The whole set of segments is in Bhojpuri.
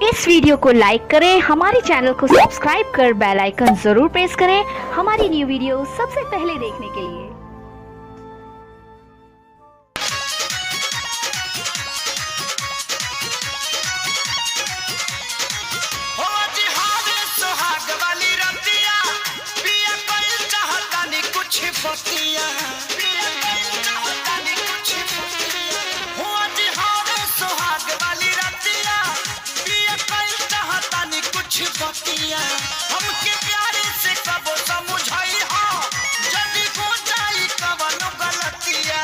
इस वीडियो को लाइक करें, हमारे चैनल को सब्सक्राइब कर बेल आइकन जरूर प्रेस करें हमारी न्यू वीडियो सबसे पहले देखने के लिए। हमके प्यारे से कबो समझाई हो जदी हो जाई कवनो गलतिया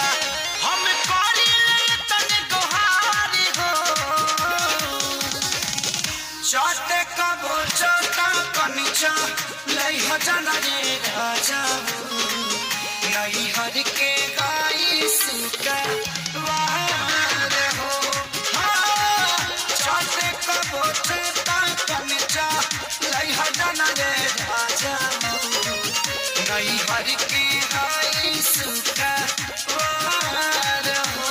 हम करी ले तने गोहारी हो चाटे कबो चाटा कनिचा लई हो जाना रे राजा नहीं हर के गाई सुका वार हो चाटे कबो चाटा कनिचा लई हो जाना रे राजा नहीं हर के गाई सुका वार हो।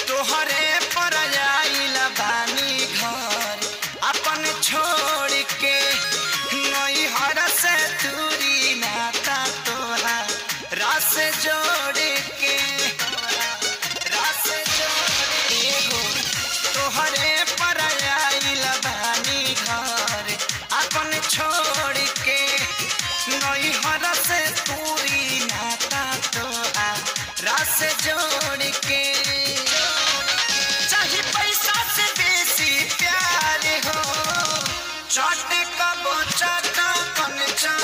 तोहरे पर आइल बानी घर अपन छोड़ के नई हर से दूरी नाता तोहा रास जोड़ के रास जोड़ हो तोहरे पर आइल बानी घर अपन छोड़ के नई हर से दूरी नाता तोहा रास जोड़ के चाटे कबो चाटा कनचा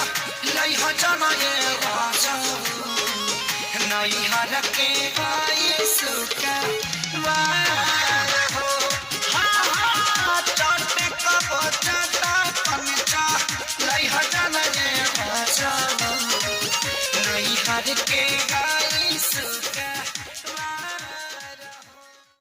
लई हो जाना ये राजा नहीं हर के भाई सुका वार हो चाटे कबो चाटा कनचा लई हो जाना ये राजा नहीं हर के